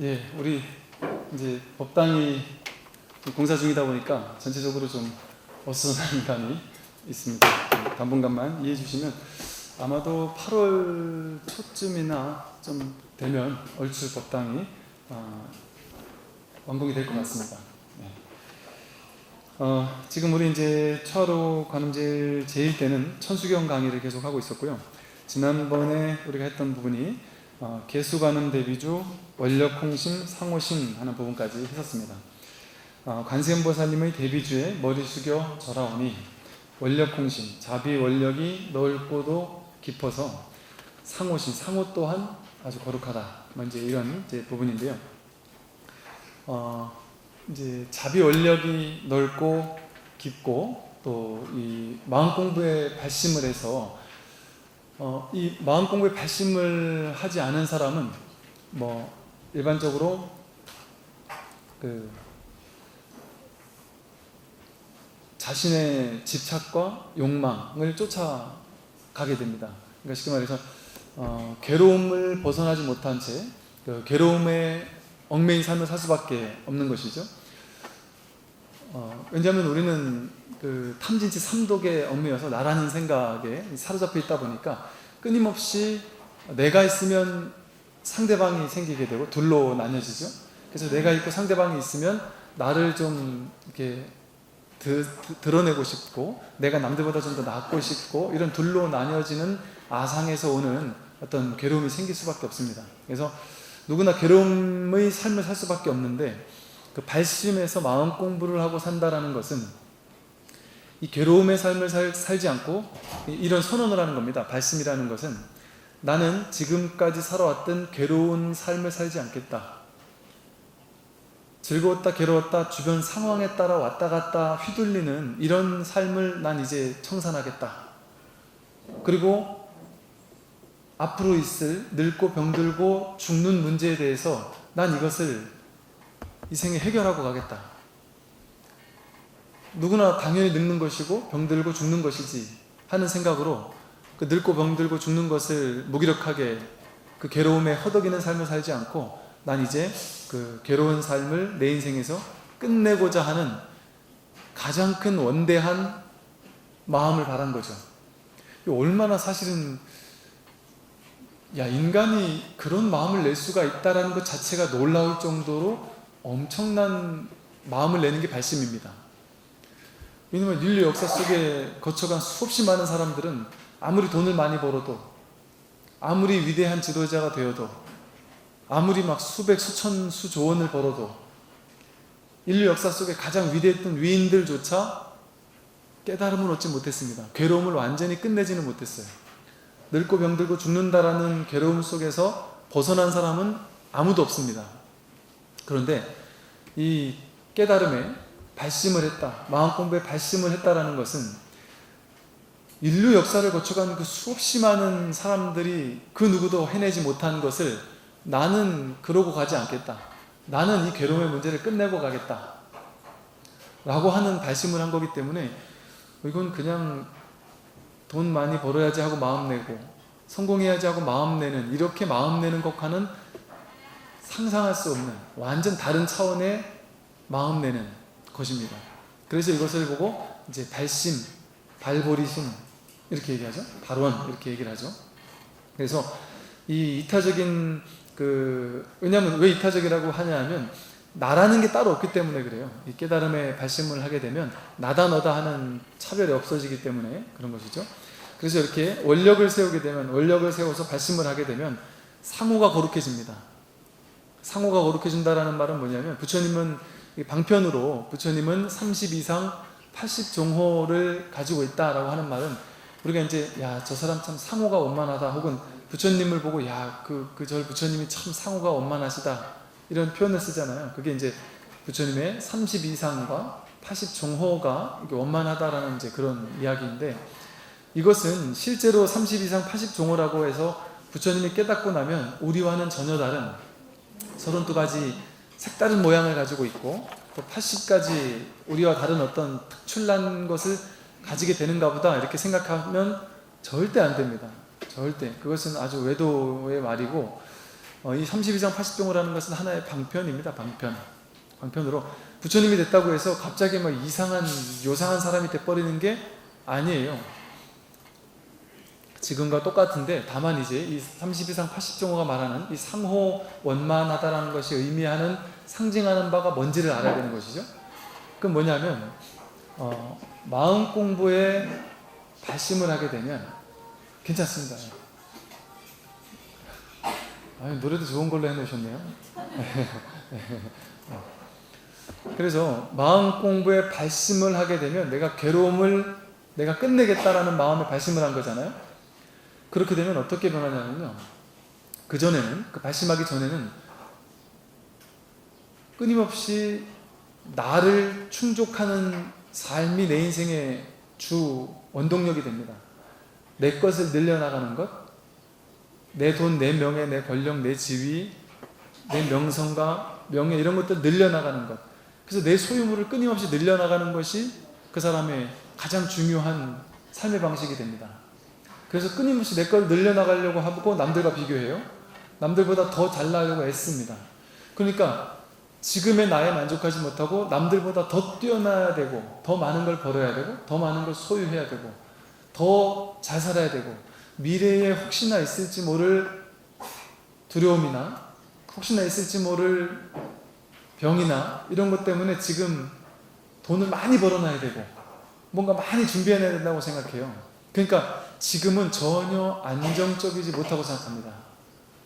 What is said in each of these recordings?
예, 우리 이제 법당이 공사 중이다 보니까 전체적으로 좀 어수선한 감이 있습니다. 당분간만 이해해 주시면 아마도 8월 초쯤이나 좀 되면 얼추 법당이 완공이 될 것 같습니다. 네. 지금 우리 이제 초하루 관음제일 제일 때는 천수경 강의를 계속 하고 있었고요. 지난번에 우리가 했던 부분이 개수관음 대비주 원력홍심 상호심 하는 부분까지 했었습니다. 관세음보살님의 대비주에 머리 숙여 절하오니 원력홍심, 자비 원력이 넓고도 깊어서 상호심, 상호 또한 아주 거룩하다. 이제 이런 부분인데요. 이제 자비 원력이 넓고 깊고 또 이 마음 공부에 발심을 해서 이 마음 공부에 발심을 하지 않은 사람은 뭐 일반적으로 자신의 집착과 욕망을 쫓아가게 됩니다. 그러니까 쉽게 말해서 괴로움을 벗어나지 못한 채 괴로움에 얽매인 삶을 살 수밖에 없는 것이죠. 왜냐하면 우리는 탐진치 삼독에 얽매여서 나라는 생각에 사로잡혀 있다 보니까 끊임없이 내가 있으면 상대방이 생기게 되고 둘로 나뉘어지죠. 그래서 내가 있고 상대방이 있으면 나를 좀 이렇게 드러내고 싶고 내가 남들보다 좀 더 낫고 싶고 이런 둘로 나뉘어지는 아상에서 오는 어떤 괴로움이 생길 수밖에 없습니다. 그래서 누구나 괴로움의 삶을 살 수밖에 없는데 그 발심에서 마음 공부를 하고 산다라는 것은 이 괴로움의 삶을 살지 않고 이런 선언을 하는 겁니다. 발심이라는 것은 나는 지금까지 살아왔던 괴로운 삶을 살지 않겠다. 즐거웠다 괴로웠다 주변 상황에 따라 왔다 갔다 휘둘리는 이런 삶을 난 이제 청산하겠다. 그리고 앞으로 있을 늙고 병들고 죽는 문제에 대해서 난 이것을 이 생에 해결하고 가겠다. 누구나 당연히 늙는 것이고 병들고 죽는 것이지 하는 생각으로 그 늙고 병들고 죽는 것을 무기력하게 그 괴로움에 허덕이는 삶을 살지 않고 난 이제 그 괴로운 삶을 내 인생에서 끝내고자 하는 가장 큰 원대한 마음을 바란 거죠. 얼마나 사실은 인간이 그런 마음을 낼 수가 있다는 것 자체가 놀라울 정도로 엄청난 마음을 내는 게 발심입니다. 왜냐하면 인류 역사 속에 거쳐간 수없이 많은 사람들은 아무리 돈을 많이 벌어도 아무리 위대한 지도자가 되어도 아무리 막 수백 수천 수조 원을 벌어도 인류 역사 속에 가장 위대했던 위인들조차 깨달음을 얻지 못했습니다. 괴로움을 완전히 끝내지는 못했어요. 늙고 병들고 죽는다라는 괴로움 속에서 벗어난 사람은 아무도 없습니다. 그런데 이 깨달음에 발심을 했다, 마음 공부에 발심을 했다라는 것은 인류 역사를 거쳐간 그 수없이 많은 사람들이 그 누구도 해내지 못한 것을 나는 그러고 가지 않겠다. 나는 이 괴로움의 문제를 끝내고 가겠다. 라고 하는 발심을 한 거기 때문에 이건 그냥 돈 많이 벌어야지 하고 마음 내고 성공해야지 하고 마음 내는 이렇게 마음 내는 것과는 상상할 수 없는 완전 다른 차원의 마음 내는 것입니다. 그래서 이것을 보고 이제 발심, 발보리심 이렇게 얘기하죠. 발원 이렇게 얘기를 하죠. 그래서 이 이타적인 왜냐하면 왜 이타적이라고 하냐면 나라는 게 따로 없기 때문에 그래요. 이 깨달음에 발심을 하게 되면 나다 너다 하는 차별이 없어지기 때문에 그런 것이죠. 그래서 이렇게 원력을 세우게 되면 원력을 세워서 발심을 하게 되면 상호가 거룩해집니다. 상호가 거룩해진다라는 말은 뭐냐면 부처님은 방편으로 부처님은 30 이상 80종호를 가지고 있다라고 하는 말은 우리가 이제 저 사람 참 상호가 원만하다 혹은 부처님을 보고 저 부처님이 참 상호가 원만하시다 이런 표현을 쓰잖아요. 그게 이제 부처님의 30 이상과 80종호가 원만하다라는 이제 그런 이야기인데 이것은 실제로 30 이상 80종호라고 해서 부처님이 깨닫고 나면 우리와는 전혀 다른 32가지 색다른 모양을 가지고 있고 또 80가지 우리와 다른 어떤 특출난 것을 가지게 되는가 보다 이렇게 생각하면 절대 안 됩니다. 절대. 그것은 아주 외도의 말이고 이 32장 80종이라는 것은 하나의 방편입니다. 방편으로 부처님이 됐다고 해서 갑자기 막 이상한 요상한 사람이 돼버리는 게 아니에요. 지금과 똑같은데 다만 이제 이 32상 80종호가 말하는 이 상호 원만하다라는 것이 의미하는 상징하는 바가 뭔지를 알아야 되는 것이죠. 그건 뭐냐면 마음 공부에 발심을 하게 되면 괜찮습니다. 노래도 좋은 걸로 해놓으셨네요. 그래서 마음 공부에 발심을 하게 되면 내가 괴로움을 내가 끝내겠다라는 마음에 발심을 한 거잖아요. 그렇게 되면 어떻게 변하냐면요, 그 발심하기 전에는 끊임없이 나를 충족하는 삶이 내 인생의 주 원동력이 됩니다. 내 것을 늘려나가는 것, 내 돈, 내 명예, 내 권력, 내 지위, 내 명성과 명예 이런 것들 늘려나가는 것. 그래서 내 소유물을 끊임없이 늘려나가는 것이 그 사람의 가장 중요한 삶의 방식이 됩니다. 그래서 끊임없이 내 걸 늘려나가려고 하고 남들과 비교해요. 남들보다 더 잘나려고 애씁니다. 그러니까 지금의 나에 만족하지 못하고 남들보다 더 뛰어나야 되고, 더 많은 걸 벌어야 되고, 더 많은 걸 소유해야 되고, 더 잘 살아야 되고, 미래에 혹시나 있을지 모를 두려움이나 혹시나 있을지 모를 병이나 이런 것 때문에 지금 돈을 많이 벌어놔야 되고 뭔가 많이 준비해야 된다고 생각해요. 그러니까 지금은 전혀 안정적이지 못하고 생각합니다.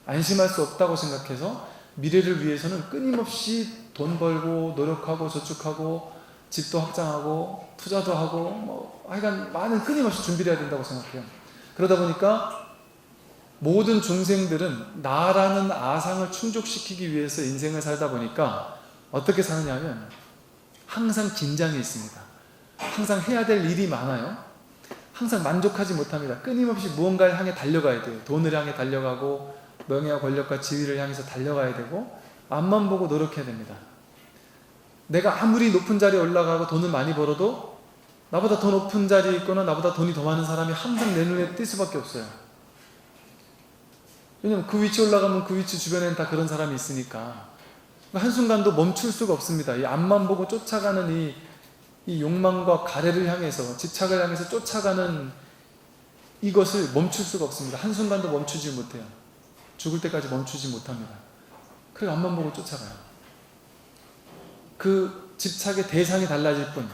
안심할 수 없다고 생각해서 미래를 위해서는 끊임없이 돈 벌고 노력하고 저축하고 집도 확장하고 투자도 하고 하여간 많은 끊임없이 준비를 해야 된다고 생각해요. 그러다 보니까 모든 중생들은 나라는 아상을 충족시키기 위해서 인생을 살다 보니까 어떻게 사느냐면 항상 긴장이 있습니다. 항상 해야 될 일이 많아요. 항상 만족하지 못합니다. 끊임없이 무언가를 향해 달려가야 돼요. 돈을 향해 달려가고 명예와 권력과 지위를 향해서 달려가야 되고 앞만 보고 노력해야 됩니다. 내가 아무리 높은 자리에 올라가고 돈을 많이 벌어도 나보다 더 높은 자리에 있거나 나보다 돈이 더 많은 사람이 항상 내 눈에 띌 수밖에 없어요. 왜냐면 그 위치 올라가면 그 위치 주변에는 다 그런 사람이 있으니까 한순간도 멈출 수가 없습니다. 이 앞만 보고 쫓아가는 이 욕망과 가래를 향해서 집착을 향해서 쫓아가는 이것을 멈출 수가 없습니다. 한순간도 멈추지 못해요. 죽을 때까지 멈추지 못합니다. 그래서 앞만 보고 쫓아가요. 그 집착의 대상이 달라질 뿐,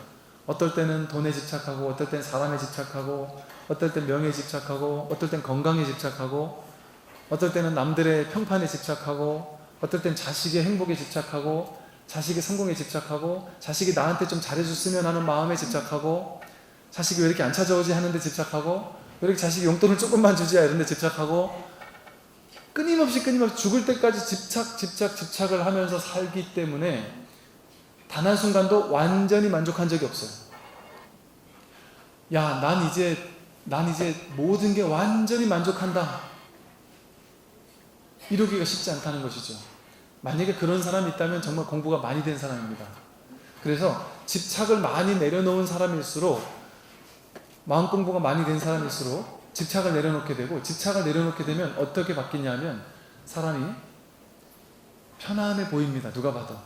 어떨 때는 돈에 집착하고 어떨 때는 사람에 집착하고 어떨 때는 명예에 집착하고 어떨 때는 건강에 집착하고 어떨 때는 남들의 평판에 집착하고 어떨 때는 자식의 행복에 집착하고 자식의 성공에 집착하고 자식이 나한테 좀 잘해줬으면 하는 마음에 집착하고 자식이 왜 이렇게 안 찾아오지 하는데 집착하고 왜 이렇게 자식이 용돈을 조금만 주지야 이런 데 집착하고 끊임없이 죽을 때까지 집착을 하면서 살기 때문에 단 한순간도 완전히 만족한 적이 없어요. 야, 난 이제 모든 게 완전히 만족한다 이러기가 쉽지 않다는 것이죠. 만약에 그런 사람이 있다면 정말 공부가 많이 된 사람입니다. 그래서 집착을 많이 내려놓은 사람일수록, 마음 공부가 많이 된 사람일수록 집착을 내려놓게 되고, 집착을 내려놓게 되면 어떻게 바뀌냐면 사람이 편안해 보입니다. 누가 봐도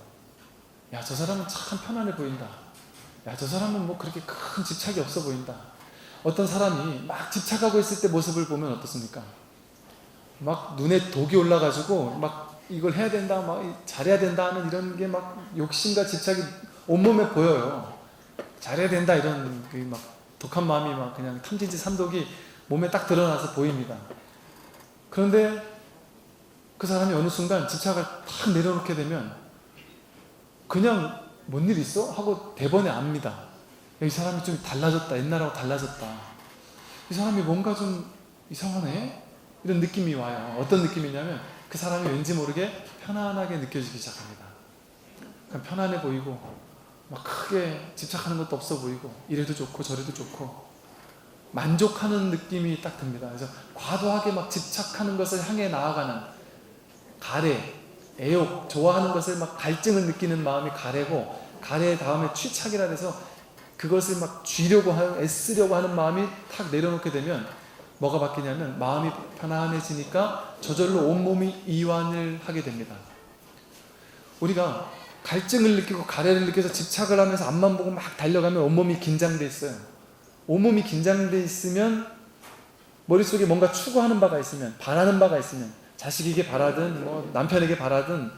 야, 저 사람은 참 편안해 보인다. 야, 저 사람은 뭐 그렇게 큰 집착이 없어 보인다. 어떤 사람이 막 집착하고 있을 때 모습을 보면 어떻습니까? 막 눈에 독이 올라가지고 막 이걸 해야 된다, 막 잘해야 된다 하는 이런 게 막 욕심과 집착이 온몸에 보여요. 잘해야 된다 이런 막 독한 마음이 막 그냥 탐진치 삼독이 몸에 딱 드러나서 보입니다. 그런데 그 사람이 어느 순간 집착을 탁 내려놓게 되면 그냥 뭔 일 있어? 하고 대번에 압니다. 이 사람이 좀 달라졌다. 옛날하고 달라졌다. 이 사람이 뭔가 좀 이상하네? 이런 느낌이 와요. 어떤 느낌이냐면 그 사람이 왠지 모르게 편안하게 느껴지기 시작합니다. 그냥 편안해 보이고 막 크게 집착하는 것도 없어 보이고 이래도 좋고 저래도 좋고 만족하는 느낌이 딱 듭니다. 그래서 과도하게 막 집착하는 것을 향해 나아가는 가래, 애욕, 좋아하는 것을 막 갈증을 느끼는 마음이 가래고, 가래 다음에 취착이라 해서 그것을 막 쥐려고 하는, 애쓰려고 하는 마음이 탁 내려놓게 되면 뭐가 바뀌냐면 마음이 편안해지니까 저절로 온몸이 이완을 하게 됩니다. 우리가 갈증을 느끼고 가래를 느껴서 집착을 하면서 앞만 보고 막 달려가면 온몸이 긴장돼 있어요. 온몸이 긴장돼 있으면 머릿속에 뭔가 추구하는 바가 있으면, 바라는 바가 있으면, 자식에게 바라든 뭐 남편에게 바라든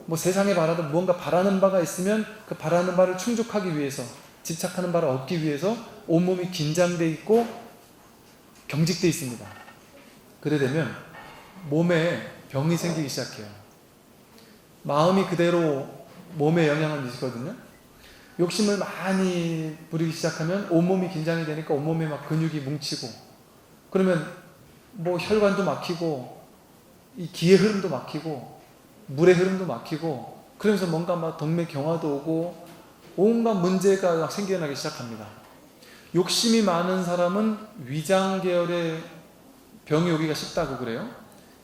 뭐 세상에 바라든 무언가 바라는 바가 있으면 그 바라는 바를 충족하기 위해서, 집착하는 바를 얻기 위해서 온몸이 긴장돼 있고 경직돼 있습니다. 그래 되면 몸에 병이 생기기 시작해요. 마음이 그대로 몸에 영향을 미치거든요. 욕심을 많이 부리기 시작하면 온몸이 긴장이 되니까 온몸에 막 근육이 뭉치고, 그러면 뭐 혈관도 막히고 이 기의 흐름도 막히고 물의 흐름도 막히고, 그러면서 뭔가 막 동맥경화도 오고 온갖 문제가 막 생겨나기 시작합니다. 욕심이 많은 사람은 위장 계열의 병이 오기가 쉽다고 그래요.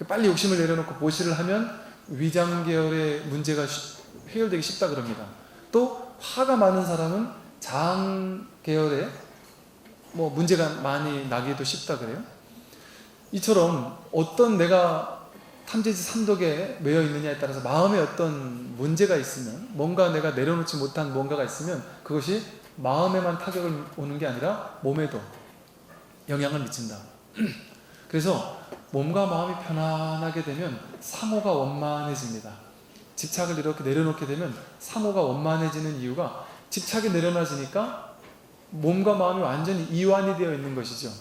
빨리 욕심을 내려놓고 보시를 하면 위장 계열의 문제가 해결되기 쉽다 그럽니다. 또 화가 많은 사람은 장 계열의 뭐 문제가 많이 나기도 쉽다 그래요. 이처럼 어떤 내가 탐지지 삼독에 매여 있느냐에 따라서 마음에 어떤 문제가 있으면, 뭔가 내가 내려놓지 못한 뭔가가 있으면 그것이 마음에만 타격을 오는 게 아니라 몸에도 영향을 미친다. 그래서 몸과 마음이 편안하게 되면 상호가 원만해집니다. 집착을 이렇게 내려놓게 되면 상호가 원만해지는 이유가, 집착이 내려놔지니까 몸과 마음이 완전히 이완이 되어 있는 것이죠.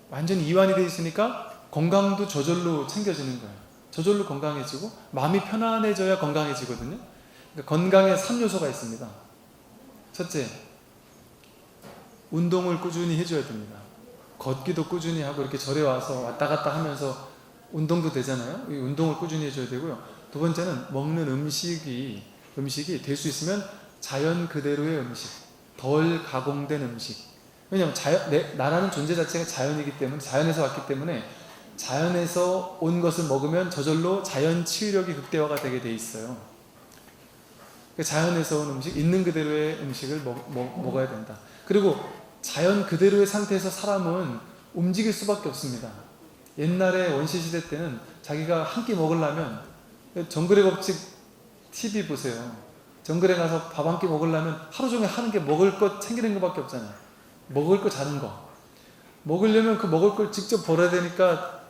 완전히 이완이 되어 있으니까 건강도 저절로 챙겨지는 거예요. 저절로 건강해지고 마음이 편안해져야 건강해지거든요. 그러니까 건강에 3요소가 있습니다. 첫째, 운동을 꾸준히 해줘야 됩니다. 걷기도 꾸준히 하고 이렇게 절에 와서 왔다 갔다 하면서 운동도 되잖아요. 이 운동을 꾸준히 해줘야 되고요. 두 번째는 먹는 음식이 될 수 있으면 자연 그대로의 음식, 덜 가공된 음식. 왜냐하면 나라는 존재 자체가 자연이기 때문에, 자연에서 왔기 때문에 자연에서 온 것을 먹으면 저절로 자연 치유력이 극대화가 되게 돼 있어요. 자연에서 온 음식, 있는 그대로의 음식을 먹어야 된다. 그리고 자연 그대로의 상태에서 사람은 움직일 수밖에 없습니다. 옛날에 원시시대 때는 자기가 한 끼 먹으려면, 정글의 법칙 TV 보세요. 정글에 가서 밥 한 끼 먹으려면 하루 종일 하는 게 먹을 것 챙기는 것밖에 없잖아요. 먹을 거 자는 거. 먹으려면 그 먹을 걸 직접 벌어야 되니까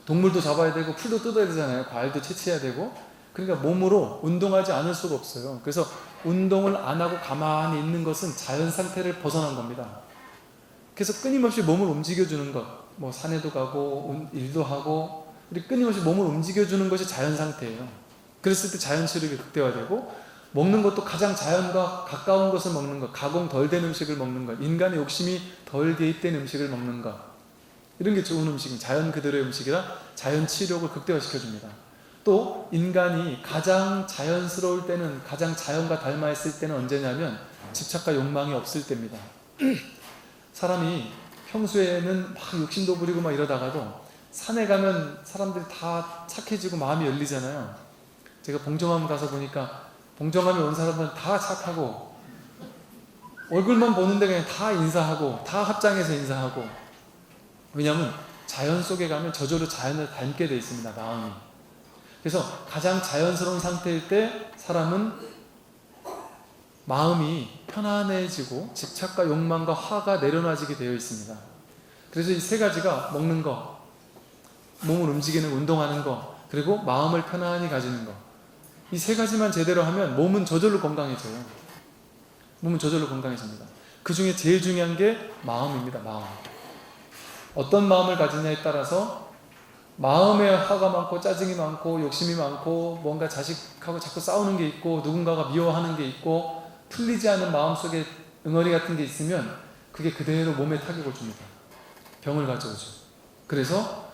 동물도 잡아야 되고 풀도 뜯어야 되잖아요. 과일도 채취해야 되고. 그러니까 몸으로 운동하지 않을 수가 없어요. 그래서 운동을 안 하고 가만히 있는 것은 자연 상태를 벗어난 겁니다. 그래서 끊임없이 몸을 움직여주는 것, 뭐 산에도 가고 일도 하고, 끊임없이 몸을 움직여주는 것이 자연 상태예요. 그랬을 때 자연 치료가 극대화되고, 먹는 것도 가장 자연과 가까운 것을 먹는 것, 가공 덜 된 음식을 먹는 것, 인간의 욕심이 덜 개입된 음식을 먹는 것, 이런 게 좋은 음식입니다. 자연 그대로의 음식이라 자연 치료를 극대화시켜줍니다. 또 인간이 가장 자연스러울 때는, 가장 자연과 닮아있을 때는 언제냐면 집착과 욕망이 없을 때입니다. 사람이 평소에는 막 욕심도 부리고 막 이러다가도 산에 가면 사람들이 다 착해지고 마음이 열리잖아요. 제가 봉정암 가서 보니까 봉정암에 온 사람들은 다 착하고, 얼굴만 보는데 그냥 다 인사하고, 다 합장해서 인사하고. 왜냐하면 자연 속에 가면 저절로 자연을 닮게 되어 있습니다. 마음이. 그래서 가장 자연스러운 상태일 때 사람은 마음이 편안해지고 집착과 욕망과 화가 내려놔지게 되어 있습니다. 그래서 이 세 가지가, 먹는 거, 몸을 움직이는, 운동하는 거, 그리고 마음을 편안히 가지는 거, 이 세 가지만 제대로 하면 몸은 저절로 건강해져요. 몸은 저절로 건강해집니다. 그 중에 제일 중요한 게 마음입니다. 마음. 어떤 마음을 가지냐에 따라서 마음에 화가 많고 짜증이 많고 욕심이 많고, 뭔가 자식하고 자꾸 싸우는 게 있고, 누군가가 미워하는 게 있고, 풀리지 않은 마음속에 응어리 같은 게 있으면 그게 그대로 몸에 타격을 줍니다. 병을 가져오죠. 그래서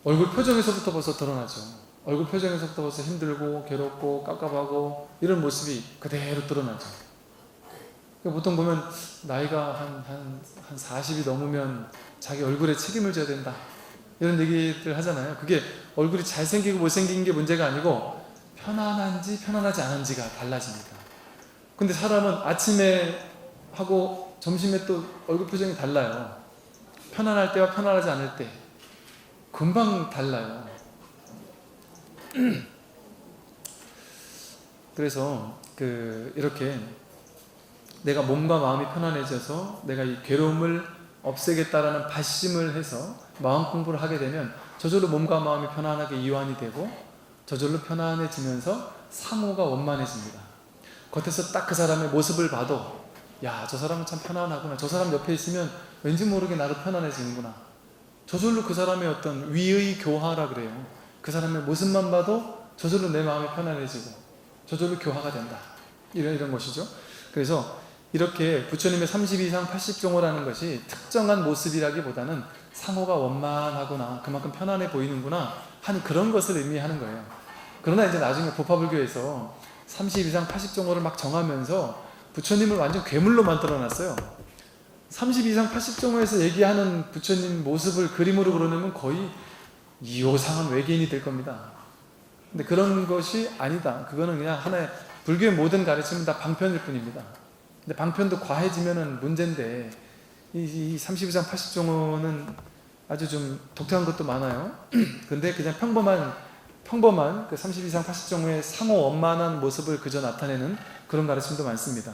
얼굴 표정에서부터 벌써 드러나죠. 얼굴 표정에서부터 벌써 힘들고 괴롭고 깝깝하고 이런 모습이 그대로 드러나죠. 보통 보면 나이가 한 40이 넘으면 자기 얼굴에 책임을 져야 된다, 이런 얘기들 하잖아요. 그게 얼굴이 잘생기고 못생긴 게 문제가 아니고 편안한지 편안하지 않은지가 달라집니다. 근데 사람은 아침에 하고 점심에 또 얼굴 표정이 달라요. 편안할 때와 편안하지 않을 때 금방 달라요. 그래서 이렇게 내가 몸과 마음이 편안해져서 내가 이 괴로움을 없애겠다라는 발심을 해서 마음 공부를 하게 되면 저절로 몸과 마음이 편안하게 이완이 되고 저절로 편안해지면서 상호가 원만해집니다. 겉에서 딱 그 사람의 모습을 봐도 야, 저 사람은 참 편안하구나. 저 사람 옆에 있으면 왠지 모르게 나도 편안해지는구나. 저절로 그 사람의 어떤 위의 교화라 그래요. 그 사람의 모습만 봐도 저절로 내 마음이 편안해지고 저절로 교화가 된다. 이런 것이죠. 그래서 이렇게 부처님의 32상 80종호라는 것이 특정한 모습이라기보다는 상호가 원만하구나, 그만큼 편안해 보이는구나 하는 그런 것을 의미하는 거예요. 그러나 이제 나중에 보파불교에서 32상 80종호를 막 정하면서 부처님을 완전 괴물로 만들어놨어요. 32상 80종호에서 얘기하는 부처님 모습을 그림으로 그려내면 거의 이호상한 외계인이 될 겁니다. 근데 그런 것이 아니다. 그거는 그냥 하나의 불교의 모든 가르침은 다 방편일 뿐입니다. 근데 방편도 과해지면은 문제인데 이 32상 80종호는 아주 좀 독특한 것도 많아요. 근데 그냥 평범한 그 32상 80종호의 상호 원만한 모습을 그저 나타내는 그런 가르침도 많습니다.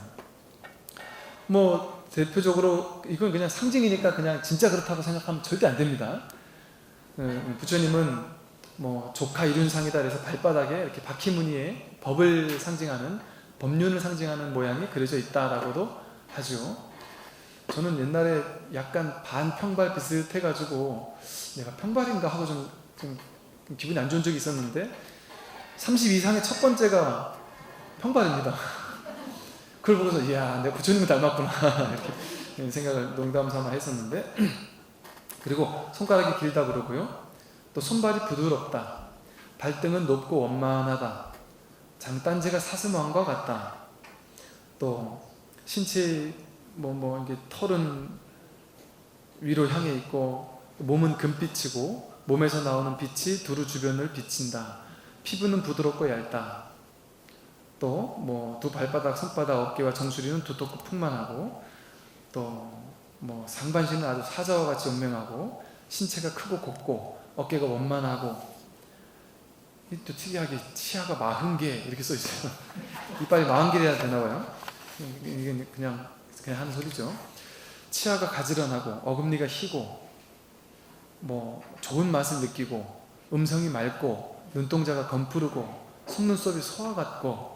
뭐 대표적으로 이건 그냥 상징이니까 그냥 진짜 그렇다고 생각하면 절대 안 됩니다. 부처님은 뭐 조카 이륜상이다 그래서 발바닥에 이렇게 바퀴무늬에 법을 상징하는, 법륜을 상징하는 모양이 그려져 있다라고도 하죠. 저는 옛날에 약간 반평발 비슷해가지고 내가 평발인가 하고 좀 기분이 안 좋은 적이 있었는데 32상의 첫 번째가 평발입니다. 그걸 보고서 이야, 내가 부처님을 닮았구나 이렇게 생각을 농담 삼아 했었는데, 그리고 손가락이 길다 그러고요, 또 손발이 부드럽다, 발등은 높고 원만하다, 장딴지가 사슴왕과 같다, 또 신체 이게 털은 위로 향해 있고 몸은 금빛이고 몸에서 나오는 빛이 두루 주변을 비친다, 피부는 부드럽고 얇다, 또 두 발바닥, 손바닥, 어깨와 정수리는 두텁고 풍만하고, 또 상반신은 아주 사자와 같이 용맹하고 신체가 크고 곱고 어깨가 원만하고, 또 특이하게 치아가 40개 이렇게 써 있어요. 이빨이 40개래야 되나봐요. 이게 그냥 하는 소리죠. 치아가 가지런하고 어금니가 희고 좋은 맛을 느끼고 음성이 맑고 눈동자가 검푸르고 속눈썹이 소와 같고,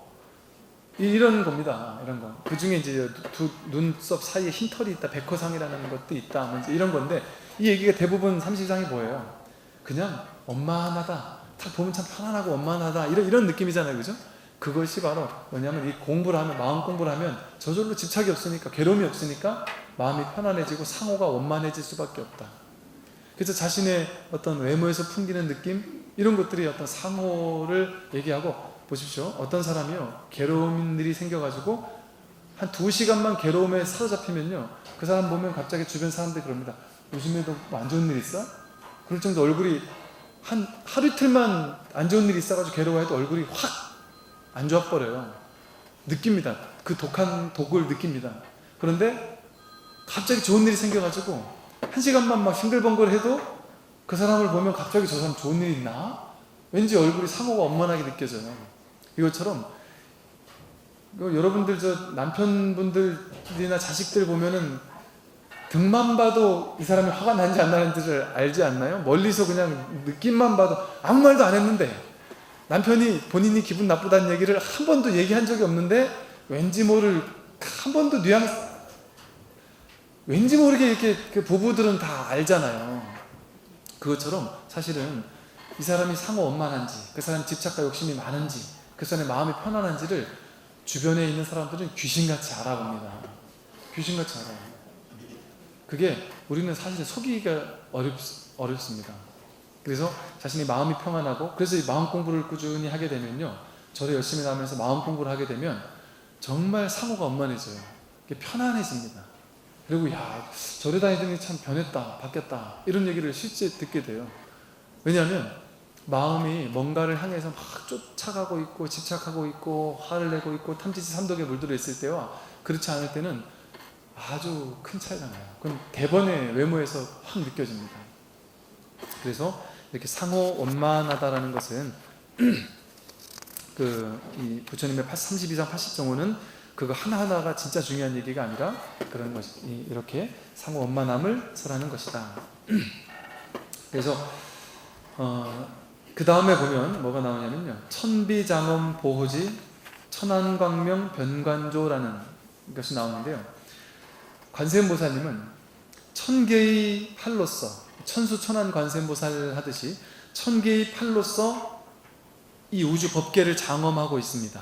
이런 겁니다. 이런 거. 그 중에 이제 두 눈썹 사이에 흰털이 있다, 백호상이라는 것도 있다, 이런 건데, 이 얘기가 대부분 30상이 뭐예요? 그냥 원만하다, 딱 보면 참 편안하고 원만하다, 이런 느낌이잖아요, 그죠? 그것이 바로 뭐냐면 이 공부를 하면, 마음 공부를 하면 저절로 집착이 없으니까, 괴로움이 없으니까 마음이 편안해지고 상호가 원만해질 수밖에 없다. 그래서 자신의 어떤 외모에서 풍기는 느낌, 이런 것들이 어떤 상호를 얘기하고, 보십시오. 어떤 사람이요, 괴로움들이 생겨가지고 한 2시간만 괴로움에 사로잡히면요, 그 사람 보면 갑자기 주변 사람들이 그럽니다. 요즘에도 안 좋은 일 있어? 그럴 정도 얼굴이 하루 이틀만 안 좋은 일이 있어가지고 괴로워해도 얼굴이 확 안 좋아버려요. 느낍니다. 그 독한 독을 느낍니다. 그런데 갑자기 좋은 일이 생겨가지고 1시간만 막 싱글벙글 해도 그 사람을 보면 갑자기 저 사람 좋은 일 있나? 왠지 얼굴이 상호가 원만하게 느껴져요. 이것처럼 여러분들 저 남편분들이나 자식들 보면은 등만 봐도 이 사람이 화가 나는지 안 나는지를 알지 않나요? 멀리서 그냥 느낌만 봐도 아무 말도 안 했는데, 남편이 본인이 기분 나쁘다는 얘기를 한 번도 얘기한 적이 없는데 왠지 모를 한 번도 왠지 모르게 이렇게 그 부부들은 다 알잖아요. 그것처럼 사실은 이 사람이 상호 원만한지, 그 사람이 집착과 욕심이 많은지, 그 사람의 마음이 편안한지를 주변에 있는 사람들은 귀신같이 알아봅니다. 귀신같이 알아요. 그게 우리는 사실 속이기가 어렵습니다. 그래서 자신이 마음이 평안하고, 그래서 이 마음 공부를 꾸준히 하게 되면요, 절에 열심히 나오면서 마음 공부를 하게 되면 정말 상호가 원만해져요. 편안해집니다. 그리고 야, 절에 다니더니 참 변했다, 바뀌었다, 이런 얘기를 실제 듣게 돼요. 왜냐하면 마음이 뭔가를 향해서 막 쫓아가고 있고 집착하고 있고 화를 내고 있고 탐지치 삼독에 물들어 있을 때와 그렇지 않을 때는 아주 큰 차이가 나요. 그건 대번의 외모에서 확 느껴집니다. 그래서 이렇게 상호 원만하다라는 것은 이 부처님의 32장 80정호는 그거 하나하나가 진짜 중요한 얘기가 아니라 그런 것이 이렇게 상호 원만함을 설하는 것이다. 그래서 그 다음에 보면 뭐가 나오냐면요, 천비장엄 보호지 천안광명 변관조라는 것이 나오는데요, 관세음보살님은 천개의 팔로서, 천수천안 관세음보살 하듯이 천개의 팔로서 이 우주 법계를 장엄하고 있습니다.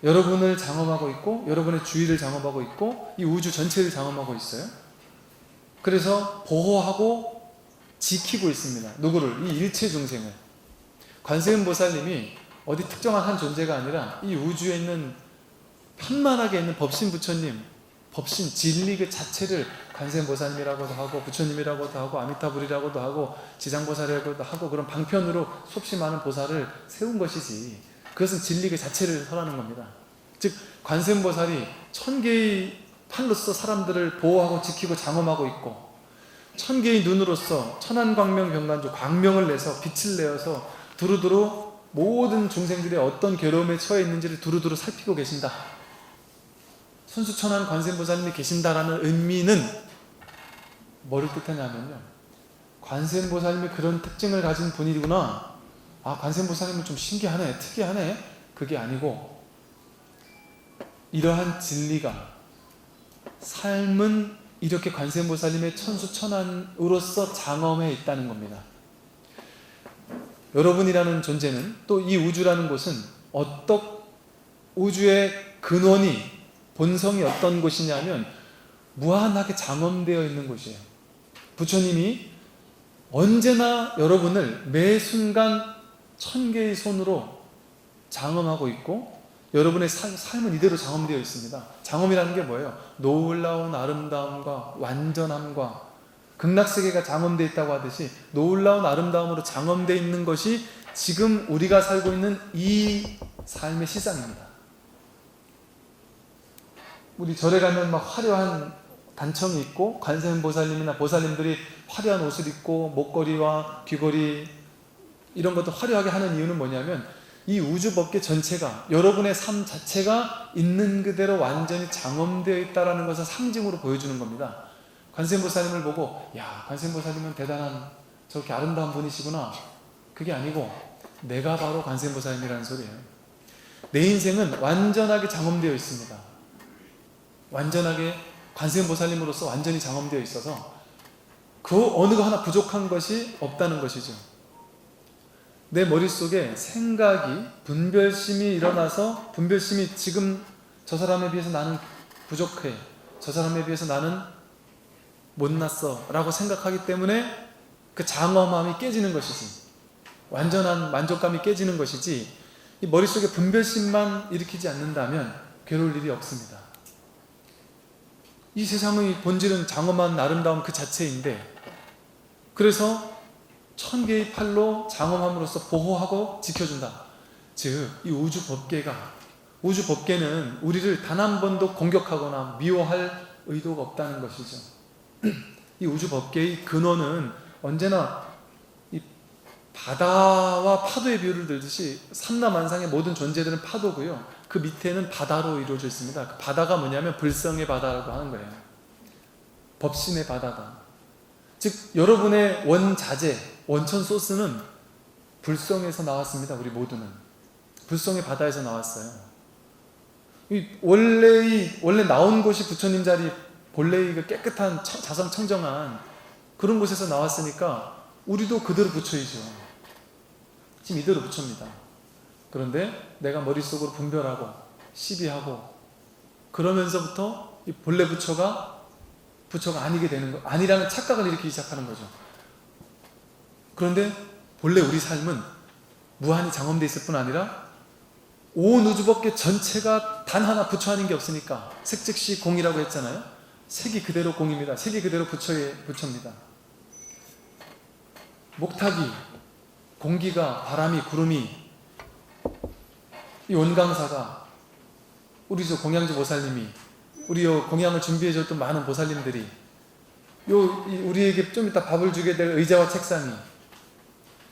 여러분을 장엄하고 있고 여러분의 주위를 장엄하고 있고 이 우주 전체를 장엄하고 있어요. 그래서 보호하고 지키고 있습니다. 누구를? 이 일체 중생을. 관세음보살님이 어디 특정한 한 존재가 아니라 이 우주에 있는 편만하게 있는 법신 부처님, 법신 진리 그 자체를 관세음보살님이라고도 하고 부처님이라고도 하고 아미타불이라고도 하고 지장보살이라고도 하고 그런 방편으로 수없이 많은 보살을 세운 것이지, 그것은 진리 그 자체를 설하는 겁니다. 즉 관세음보살이 천개의 팔로서 사람들을 보호하고 지키고 장엄하고 있고, 천개의 눈으로서 천안광명 병간조 광명을 내서 빛을 내어서 두루두루 모든 중생들이 어떤 괴로움에 처해 있는지를 두루두루 살피고 계신다. 천수천안 관세음보살님이 계신다라는 의미는 뭐를 뜻하냐면요, 관세음보살님이 그런 특징을 가진 분이구나, 아 관세음보살님은 좀 신기하네, 특이하네, 그게 아니고 이러한 진리가 삶은 이렇게 관세음보살님의 천수천안으로서 장엄해 있다는 겁니다. 여러분이라는 존재는, 또 이 우주라는 곳은 우주의 근원이, 본성이 어떤 곳이냐면 무한하게 장엄되어 있는 곳이에요. 부처님이 언제나 여러분을 매 순간 천개의 손으로 장엄하고 있고 여러분의 삶은 이대로 장엄되어 있습니다. 장엄이라는 게 뭐예요? 놀라운 아름다움과 완전함과, 극락세계가 장엄되어 있다고 하듯이 놀라운 아름다움으로 장엄되어 있는 것이 지금 우리가 살고 있는 이 삶의 시장입니다. 우리 절에 가면 막 화려한 단청이 있고 관세음보살님이나 보살님들이 화려한 옷을 입고 목걸이와 귀걸이 이런 것도 화려하게 하는 이유는 뭐냐면 이 우주법계 전체가, 여러분의 삶 자체가 있는 그대로 완전히 장엄되어 있다는 것을 상징으로 보여주는 겁니다. 관세음보살님을 보고 야 관세음보살님은 대단한 저렇게 아름다운 분이시구나, 그게 아니고 내가 바로 관세음보살님이라는 소리예요. 내 인생은 완전하게 장엄되어 있습니다. 완전하게 관세음보살님으로서 완전히 장엄되어 있어서 그 어느 거 하나 부족한 것이 없다는 것이죠. 내 머릿속에 생각이, 분별심이 일어나서, 분별심이 지금 저 사람에 비해서 나는 부족해, 저 사람에 비해서 나는 못났어 라고 생각하기 때문에 그 장엄함이 깨지는 것이지, 완전한 만족감이 깨지는 것이지, 이 머릿속에 분별심만 일으키지 않는다면 괴로울 일이 없습니다. 이 세상의 본질은 장엄한 아름다움 그 자체인데, 그래서 천개의 팔로 장엄함으로써 보호하고 지켜준다. 즉 이 우주 법계는 우리를 단 한 번도 공격하거나 미워할 의도가 없다는 것이죠. 이 우주 법계의 근원은 언제나 이 바다와 파도의 비유를 들듯이 삼라만상의 모든 존재들은 파도고요, 그 밑에는 바다로 이루어져 있습니다. 그 바다가 뭐냐면 불성의 바다라고 하는 거예요. 법신의 바다다. 즉 여러분의 원자재, 원천 소스는 불성에서 나왔습니다. 우리 모두는 불성의 바다에서 나왔어요. 원래 나온 곳이 부처님 자리, 본래의 그 깨끗한 자성 청정한 그런 곳에서 나왔으니까 우리도 그대로 부처이죠. 지금 이대로 부처입니다. 그런데 내가 머릿속으로 분별하고 시비하고 그러면서부터 이 본래 부처가 아니게 되는 거, 아니라는 착각을 일으키기 시작하는 거죠. 그런데 본래 우리 삶은 무한히 장엄되어 있을 뿐 아니라 온 우주법계 전체가 단 하나 부처 아닌 게 없으니까 색즉시 공이라고 했잖아요. 색이 그대로 공입니다. 색이 그대로 부처입니다. 목탁이, 공기가, 바람이, 구름이, 이 원강사가, 우리 저 공양주 보살님이, 우리 공양을 준비해줬던 많은 보살님들이 우리에게 좀 이따 밥을 주게 될 의자와 책상이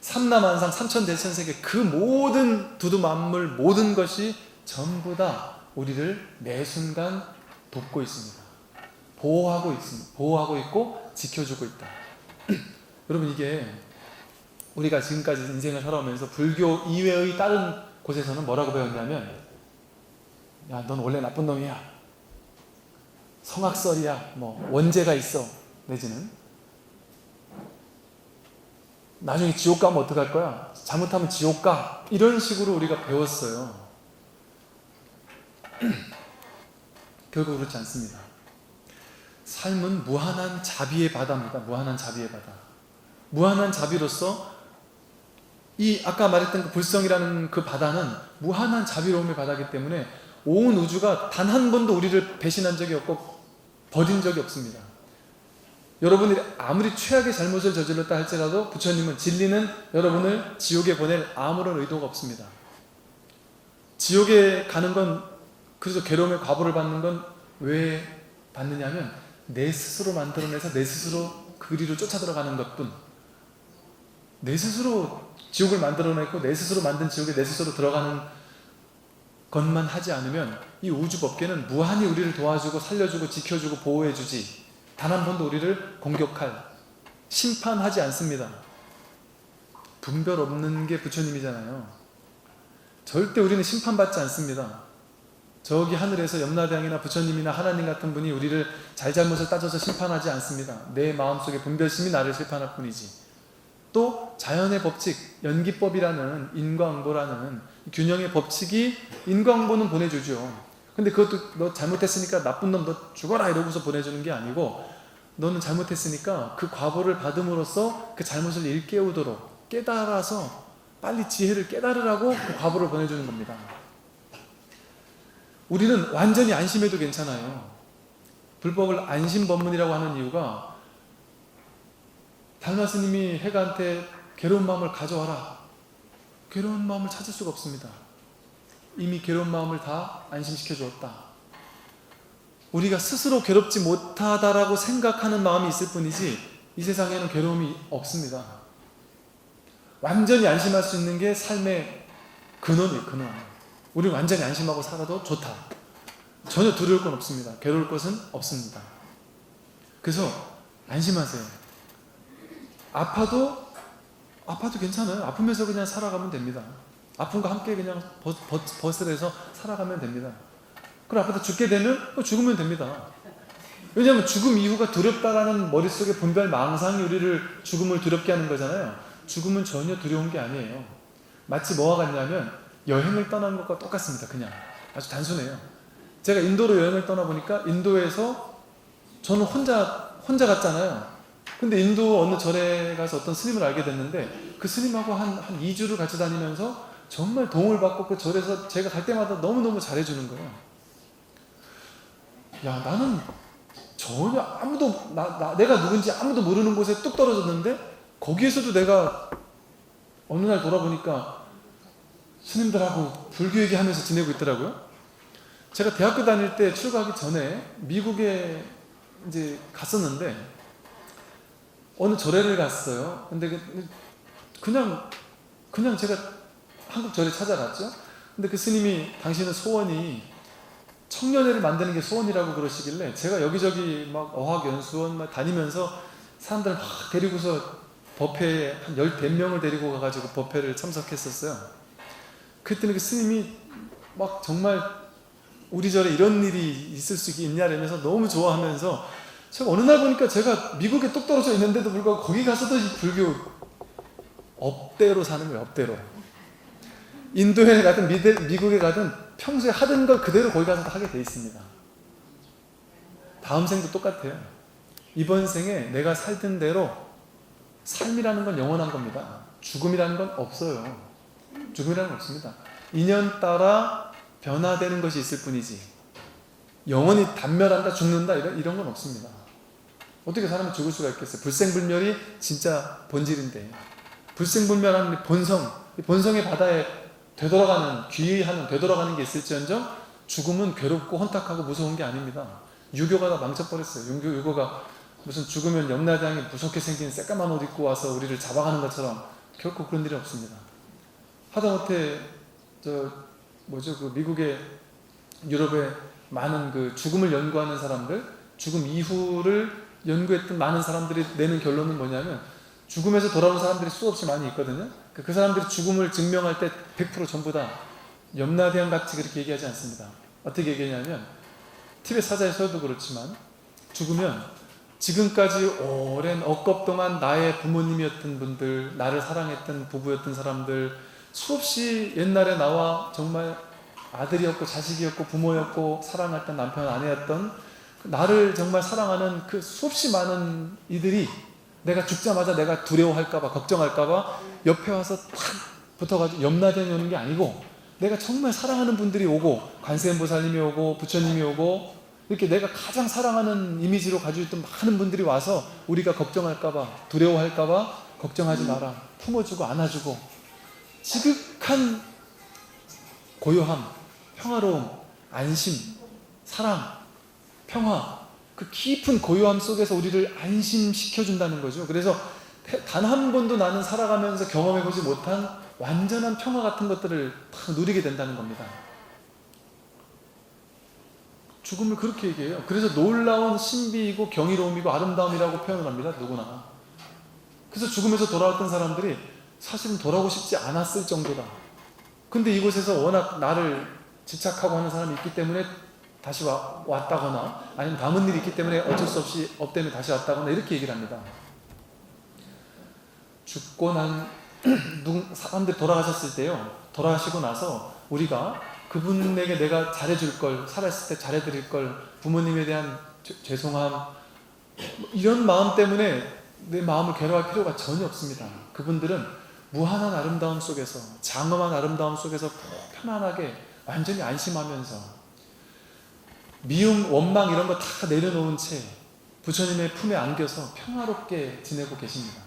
삼라만상 삼천대천세계 그 모든 두두만물 모든 것이 전부 다 우리를 매 순간 돕고 있습니다. 보호하고 있고 지켜주고 있다. 여러분, 이게 우리가 지금까지 인생을 살아오면서 불교 이외의 다른 곳에서는 뭐라고 배웠냐면, 야, 넌 원래 나쁜 놈이야, 성악설이야, 원죄가 있어, 내지는 나중에 지옥 가면 어떡할 거야, 잘못하면 지옥 가, 이런 식으로 우리가 배웠어요. 결국 그렇지 않습니다. 삶은 무한한 자비의 바다입니다. 무한한 자비의 바다. 무한한 자비로서 이 아까 말했던 그 불성이라는 그 바다는 무한한 자비로움의 바다이기 때문에 온 우주가 단 한 번도 우리를 배신한 적이 없고 버린 적이 없습니다. 여러분이 아무리 최악의 잘못을 저질렀다 할지라도 부처님은 진리는 여러분을 지옥에 보낼 아무런 의도가 없습니다. 지옥에 가는 건, 그래서 괴로움의 과보를 받는 건 왜 받느냐면 내 스스로 만들어내서 내 스스로 그 길로 쫓아 들어가는 것뿐, 내 스스로 지옥을 만들어내고 내 스스로 만든 지옥에 내 스스로 들어가는 것만 하지 않으면 이 우주 법계는 무한히 우리를 도와주고 살려주고 지켜주고 보호해주지 단 한 번도 우리를 공격할, 심판하지 않습니다. 분별 없는 게 부처님이잖아요. 절대 우리는 심판받지 않습니다. 저기 하늘에서 염라대왕이나 부처님이나 하나님 같은 분이 우리를 잘잘못을 따져서 심판하지 않습니다. 내 마음속에 분별심이 나를 심판할 뿐이지. 또 자연의 법칙, 연기법이라는 인과응보라는 균형의 법칙이 인과응보는 보내주죠. 근데 그것도 너 잘못했으니까 나쁜 놈 너 죽어라 이러고서 보내주는 게 아니고, 너는 잘못했으니까 그 과보를 받음으로써 그 잘못을 일깨우도록 깨달아서 빨리 지혜를 깨달으라고 그 과보를 보내주는 겁니다. 우리는 완전히 안심해도 괜찮아요. 불법을 안심법문이라고 하는 이유가, 달마 스님이 해가한테 괴로운 마음을 가져와라, 괴로운 마음을 찾을 수가 없습니다. 이미 괴로운 마음을 다 안심시켜 주었다. 우리가 스스로 괴롭지 못하다라고 생각하는 마음이 있을 뿐이지 이 세상에는 괴로움이 없습니다. 완전히 안심할 수 있는 게 삶의 근원이에요. 근원. 우리는 완전히 안심하고 살아도 좋다. 전혀 두려울 건 없습니다. 괴로울 것은 없습니다. 그래서 안심하세요. 아파도 괜찮아요. 아프면서 그냥 살아가면 됩니다. 아픔과 함께 그냥 버스에서 살아가면 됩니다. 그리고 아프다 죽게 되면 죽으면 됩니다. 왜냐하면 죽음 이후가 두렵다라는 머릿속에 분별 망상이 우리를 죽음을 두렵게 하는 거잖아요. 죽음은 전혀 두려운 게 아니에요. 마치 뭐와 같냐면 여행을 떠난 것과 똑같습니다. 그냥 아주 단순해요. 제가 인도로 여행을 떠나보니까 인도에서 저는 혼자 갔잖아요. 근데 인도 어느 절에 가서 어떤 스님을 알게 됐는데, 그 스님하고 한 2주를 같이 다니면서 정말 도움을 받고 그 절에서 제가 갈 때마다 너무너무 잘해주는 거예요. 야, 나는 전혀 아무도 내가 누군지 아무도 모르는 곳에 뚝 떨어졌는데 거기에서도 내가 어느 날 돌아보니까 스님들하고 불교 얘기하면서 지내고 있더라고요. 제가 대학교 다닐 때 출가하기 전에 미국에 이제 갔었는데 어느 절에를 갔어요. 근데 그냥 제가 한국 절에 찾아갔죠. 근데 그 스님이 당신의 소원이 청년회를 만드는 게 소원이라고 그러시길래 제가 여기저기 막 어학연수원 막 다니면서 사람들 막 데리고서 법회에 한 10몇 명을 데리고 가가지고 법회를 참석했었어요. 그랬더니 그 스님이 막 정말 우리 절에 이런 일이 있을 수 있냐면서 너무 좋아하면서, 제가 어느 날 보니까 제가 미국에 똑 떨어져 있는데도 불구하고 거기 가서도 이 불교 업대로 사는 거예요. 업대로. 인도에 가든 미국에 가든 평소에 하던 걸 그대로 거기 가서 하게 돼 있습니다. 다음 생도 똑같아요. 이번 생에 내가 살던 대로, 삶이라는 건 영원한 겁니다. 죽음이라는 건 없어요. 죽음이라는 건 없습니다. 인연 따라 변화되는 것이 있을 뿐이지 영원히 단멸한다, 죽는다 이런 건 없습니다. 어떻게 사람이 죽을 수가 있겠어요? 불생불멸이 진짜 본질인데, 불생불멸한 본성의 바다에 되돌아가는, 귀의하는 되돌아가는 게 있을지언정 죽음은 괴롭고 혼탁하고 무서운 게 아닙니다. 유교가 다 망쳐버렸어요. 유교가 무슨 죽으면 염라대왕이 무섭게 생긴 새까만 옷 입고 와서 우리를 잡아가는 것처럼 결코 그런 일이 없습니다. 하다못해 그 미국의 유럽의 많은 그 죽음을 연구하는 사람들, 죽음 이후를 연구했던 많은 사람들이 내는 결론은 뭐냐면, 죽음에서 돌아오는 사람들이 수없이 많이 있거든요. 그 사람들이 죽음을 증명할 때 100% 전부 다 염라대왕 같이 그렇게 얘기하지 않습니다. 어떻게 얘기하냐면, 티베트 사자에서도 그렇지만 죽으면 지금까지 오랜 억겁 동안 나의 부모님이었던 분들, 나를 사랑했던 부부였던 사람들, 수없이 옛날에 나와 정말 아들이었고 자식이었고 부모였고 사랑했던 남편 아내였던 나를 정말 사랑하는 그 수없이 많은 이들이 내가 죽자마자 내가 두려워할까봐 걱정할까봐 옆에 와서 탁 붙어가지고 염라대왕이 오는 게 아니고, 내가 정말 사랑하는 분들이 오고 관세음보살님이 오고 부처님이 오고 이렇게 내가 가장 사랑하는 이미지로 가지고 있던 많은 분들이 와서 우리가 걱정할까봐 두려워할까봐 걱정하지 마라, 품어주고 안아주고, 지극한 고요함, 평화로움, 안심, 사랑, 평화, 그 깊은 고요함 속에서 우리를 안심시켜준다는 거죠. 그래서 단 한 번도 나는 살아가면서 경험해보지 못한 완전한 평화 같은 것들을 다 누리게 된다는 겁니다. 죽음을 그렇게 얘기해요. 그래서 놀라운 신비이고 경이로움이고 아름다움이라고 표현을 합니다. 누구나. 그래서 죽음에서 돌아왔던 사람들이 사실은 돌아오고 싶지 않았을 정도다. 근데 이곳에서 워낙 나를 집착하고 하는 사람이 있기 때문에 다시 왔다거나, 아니면 남은 일이 있기 때문에 어쩔 수 없이 때문에 다시 왔다거나, 이렇게 얘기를 합니다. 죽고 난 사람들이 돌아가셨을 때요, 돌아가시고 나서 우리가 그분에게 내가 잘해줄 걸, 살아있을 때 잘해드릴 걸, 부모님에 대한 죄송함, 이런 마음 때문에 내 마음을 괴로워할 필요가 전혀 없습니다. 그분들은 무한한 아름다움 속에서, 장엄한 아름다움 속에서 편안하게 완전히 안심하면서 미움, 원망 이런 거 다 내려놓은 채 부처님의 품에 안겨서 평화롭게 지내고 계십니다.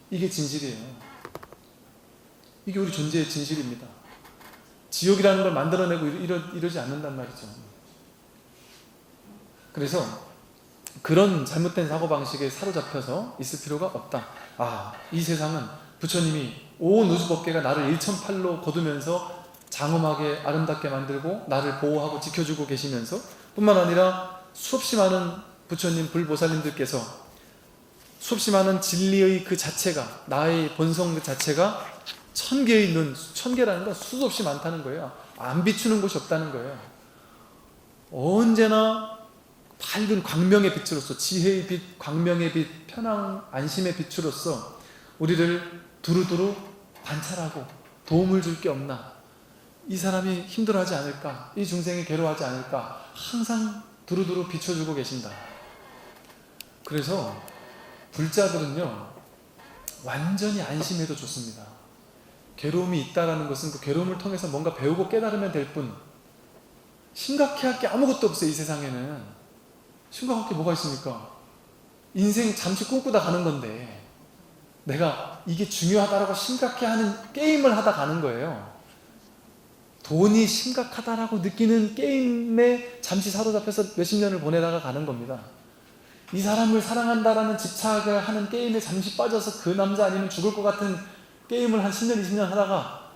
이게 진실이에요. 이게 우리 존재의 진실입니다. 지옥이라는 걸 만들어내고 이러지 않는단 말이죠. 그래서 그런 잘못된 사고방식에 사로잡혀서 있을 필요가 없다. 이 세상은 부처님이 온 우주법계가 나를 일천팔로 거두면서 장엄하게 아름답게 만들고 나를 보호하고 지켜주고 계시면서, 뿐만 아니라 수없이 많은 부처님, 불보살님들께서 수없이 많은 진리의 그 자체가, 나의 본성 그 자체가 천개의 눈, 천개라는 건 수도 없이 많다는 거예요. 안 비추는 곳이 없다는 거예요. 언제나 밝은 광명의 빛으로서, 지혜의 빛, 광명의 빛, 편안, 안심의 빛으로서 우리를 두루두루 관찰하고 도움을 줄 게 없나, 이 사람이 힘들어하지 않을까, 이 중생이 괴로워하지 않을까 항상 두루두루 비춰주고 계신다. 그래서 불자들은요, 완전히 안심해도 좋습니다. 괴로움이 있다는 것은 그 괴로움을 통해서 뭔가 배우고 깨달으면 될 뿐, 심각해할 게 아무것도 없어요. 이 세상에는 심각할 게 뭐가 있습니까? 인생 잠시 꿈꾸다 가는 건데 내가 이게 중요하다라고 심각해하는 게임을 하다 가는 거예요. 돈이 심각하다라고 느끼는 게임에 잠시 사로잡혀서 몇십 년을 보내다가 가는 겁니다. 이 사람을 사랑한다라는 집착을 하는 게임에 잠시 빠져서 그 남자 아니면 죽을 것 같은 게임을 한 10년, 20년 하다가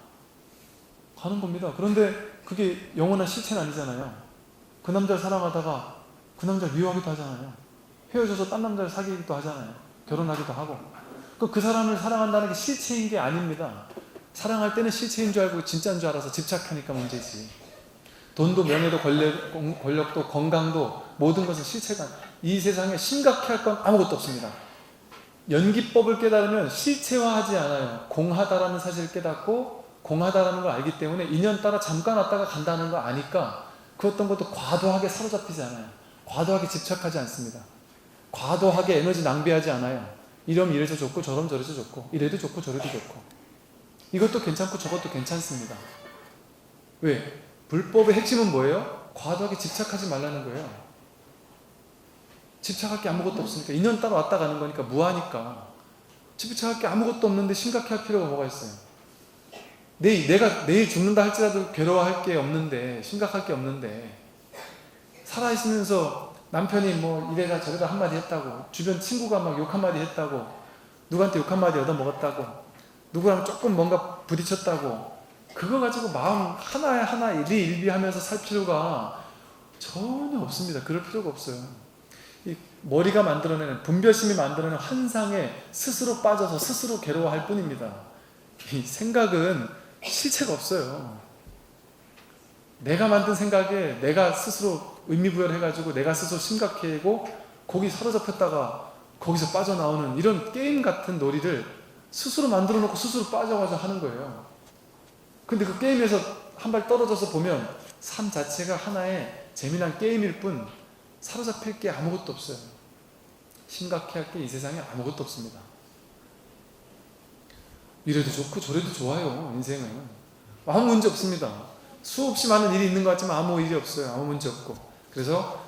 가는 겁니다. 그런데 그게 영원한 실체는 아니잖아요. 그 남자를 사랑하다가 그 남자를 미워하기도 하잖아요. 헤어져서 딴 남자를 사귀기도 하잖아요. 결혼하기도 하고. 그 사람을 사랑한다는 게 실체인 게 아닙니다. 사랑할 때는 실체인 줄 알고 진짜인 줄 알아서 집착하니까 문제지. 돈도 명예도 권력도 건강도 모든 것은 실체가, 이 세상에 심각해할 건 아무것도 없습니다. 연기법을 깨달으면 실체화하지 않아요. 공하다라는 사실을 깨닫고 공하다라는 걸 알기 때문에 인연 따라 잠깐 왔다가 간다는 걸 아니까 그 어떤 것도 과도하게 사로잡히지 않아요. 과도하게 집착하지 않습니다. 과도하게 에너지 낭비하지 않아요. 이러면 이래서 좋고 저러면 저래서 좋고, 이래도 좋고 저래도 좋고, 이것도 괜찮고 저것도 괜찮습니다. 왜? 불법의 핵심은 뭐예요? 과도하게 집착하지 말라는 거예요. 집착할 게 아무것도 없으니까, 인연 따라 왔다 가는 거니까, 무하니까 집착할 게 아무것도 없는데 심각해할 필요가 뭐가 있어요? 내가 내일 죽는다 할지라도 괴로워할 게 없는데, 심각할 게 없는데, 살아있으면서 남편이 뭐 이래라 저래라 한마디 했다고, 주변 친구가 막 욕 한마디 했다고, 누구한테 욕 한마디 얻어먹었다고, 누구랑 조금 뭔가 부딪혔다고, 그거 가지고 마음 하나 일희일비하면서 살 필요가 전혀 없습니다. 그럴 필요가 없어요. 이 머리가 만들어내는, 분별심이 만들어내는 환상에 스스로 빠져서 스스로 괴로워할 뿐입니다. 이 생각은 실체가 없어요. 내가 만든 생각에 내가 스스로 의미부여를 해가지고 내가 스스로 심각해고 거기 사로잡혔다가 거기서 빠져나오는 이런 게임 같은 놀이를 스스로 만들어 놓고 스스로 빠져가서 하는 거예요. 근데 그 게임에서 한 발 떨어져서 보면 삶 자체가 하나의 재미난 게임일 뿐 사로잡힐 게 아무것도 없어요. 심각해할 게 이 세상에 아무것도 없습니다. 이래도 좋고 저래도 좋아요. 인생은 아무 문제 없습니다. 수없이 많은 일이 있는 것 같지만 아무 일이 없어요. 아무 문제 없고. 그래서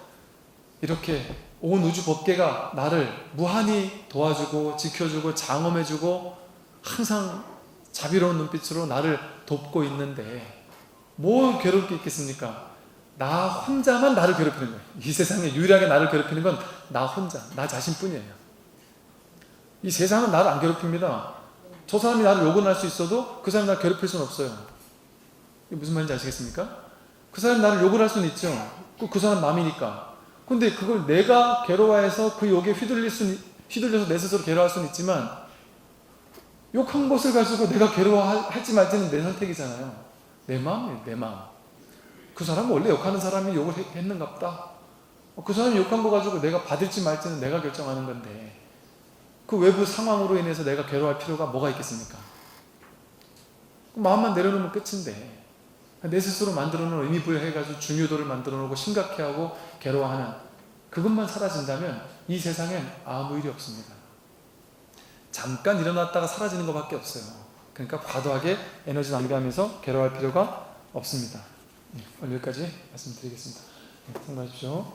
이렇게 온 우주 법계가 나를 무한히 도와주고 지켜주고 장엄해주고 항상 자비로운 눈빛으로 나를 돕고 있는데 뭐 괴로울 게 있겠습니까? 나 혼자만 나를 괴롭히는 거예요. 이 세상에 유일하게 나를 괴롭히는 건 나 혼자, 나 자신뿐이에요. 이 세상은 나를 안 괴롭힙니다. 저 사람이 나를 욕은 할 수 있어도 그 사람이 나를 괴롭힐 수는 없어요. 이게 무슨 말인지 아시겠습니까? 그 사람이 나를 욕을 할 수는 있죠. 그 사람 마음이니까. 근데 그걸 내가 괴로워해서 그 욕에 휘둘려서 내 스스로 괴로워할 수는 있지만 욕한 것을 가지고 내가 괴로워할지 말지는 내 선택이잖아요. 내 마음이에요. 내 마음. 그 사람은 원래 욕하는 사람이 욕을 했는가 보다. 그 사람이 욕한 거 가지고 내가 받을지 말지는 내가 결정하는 건데 그 외부 상황으로 인해서 내가 괴로워할 필요가 뭐가 있겠습니까? 마음만 내려놓으면 끝인데 내 스스로 만들어놓은 의미부여해가지고 중요도를 만들어놓고 심각해하고 괴로워하는 그것만 사라진다면 이 세상엔 아무 일이 없습니다. 잠깐 일어났다가 사라지는 것밖에 없어요. 그러니까 과도하게 에너지 낭비하면서 괴로워할 필요가 없습니다. 오늘 여기까지 말씀드리겠습니다. 참고하십시오.